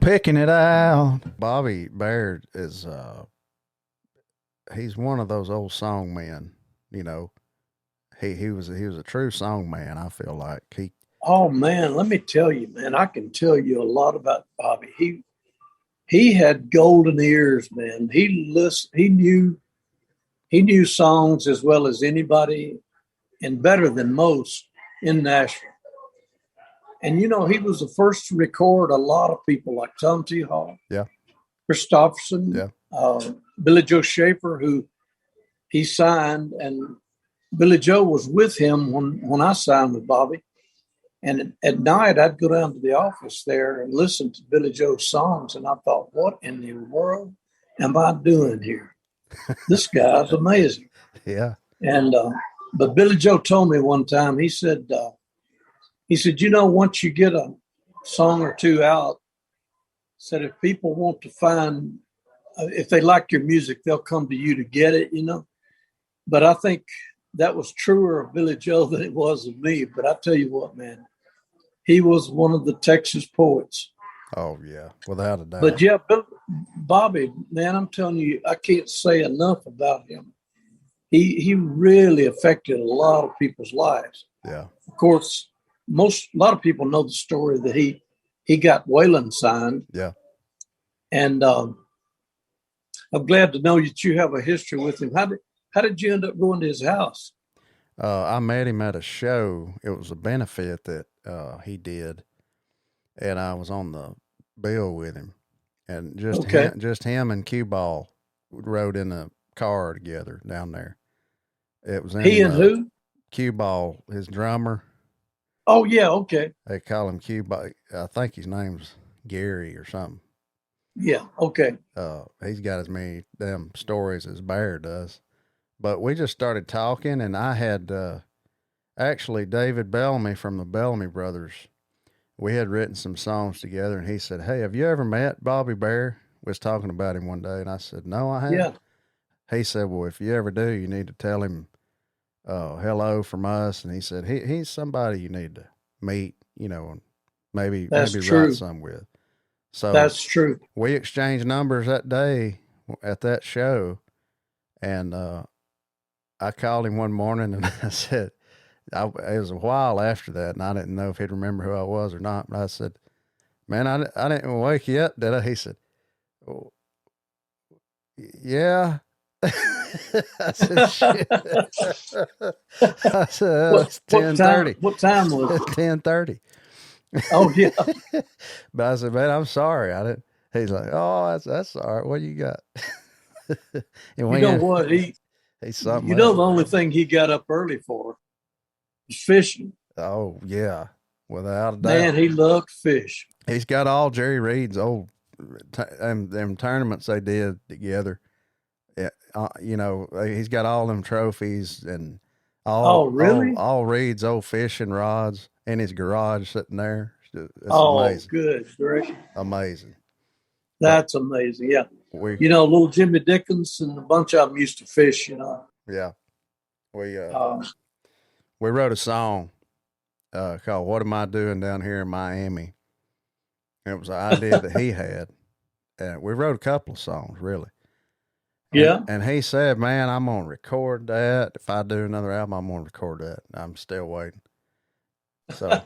Picking it out. Bobby Baird is he's one of those old song men. You know, he was a true song man. I feel like Oh man, let me tell you, man, I can tell you a lot about Bobby. He had golden ears, man. He knew songs as well as anybody and better than most in Nashville. And he was the first to record a lot of people like Tom T. Hall, yeah, Christopherson, yeah. Billy Joe Schaefer, who he signed, and Billy Joe was with him when I signed with Bobby. And at night, I'd go down to the office there and listen to Billy Joe's songs. And I thought, what in the world am I doing here? This guy's amazing. Yeah. And but Billy Joe told me one time. He said, once you get a song or two out, said if people want to find, if they like your music, they'll come to you to get it. But I think that was truer of Billy Joe than it was of me. But I tell you what, man, he was one of the Texas poets. Oh yeah, without a But doubt. yeah, Bobby, man, I'm telling you, I can't say enough about him. He really affected a lot of people's lives. Yeah. Of course, a lot of people know the story that he got Waylon signed, Yeah. and I'm glad to know that you have a history with him. How did you end up going to his house? I met him at a show. It was a benefit that he did, and I was on the bill with him, and Okay, just him and Cue Ball rode in a car together down there. It was he in and who? Cue Ball, his drummer. Oh yeah, okay, They call him Cue Ball. I think his name's Gary or something. yeah, okay. He's got as many damn stories as Bear does. But we just started talking, and I had actually David Bellamy from the Bellamy Brothers. We had written some songs together, and he said, "Hey, have you ever met Bobby Bear?" We was talking about him one day, and I said, "No, I Yeah, haven't." He said, "Well, if you ever do, you need to tell him hello from us." And he said, he's somebody you need to meet, and that's maybe write true. some with. So That's true. we exchanged numbers that day at that show, and I called him one morning and I said, it was a while after that, and I didn't know if he'd remember who I was or not. But I said, "Man, I didn't wake you up, did I?" He said, "Oh, yeah." I said, "Shit." I said, what "It's what ten time? thirty. What time was It's it? 10:30." Oh yeah. But I said, "Man, I'm sorry. I didn't." He's like, "Oh, that's all right. What you got?" And You we know in, what? he's something You know, else. the only thing he got up early for was fishing. Oh yeah, without a Man, doubt. he loved fish. He's got all Jerry Reed's old them tournaments they did together. Yeah, he's got all them trophies and Oh, really? all Reed's old fishing rods in his garage sitting there. It's Oh, amazing, good. Great. amazing. But That's amazing. Yeah. we, Little Jimmy Dickens and a bunch of them used to fish. yeah, we Uh, we wrote a song called "What Am I Doing Down Here in Miami?" And it was an idea that he had, and we wrote a couple of songs really. yeah. And he said, "Man, I'm gonna record that. If I do another album, I'm gonna record that." I'm still waiting. So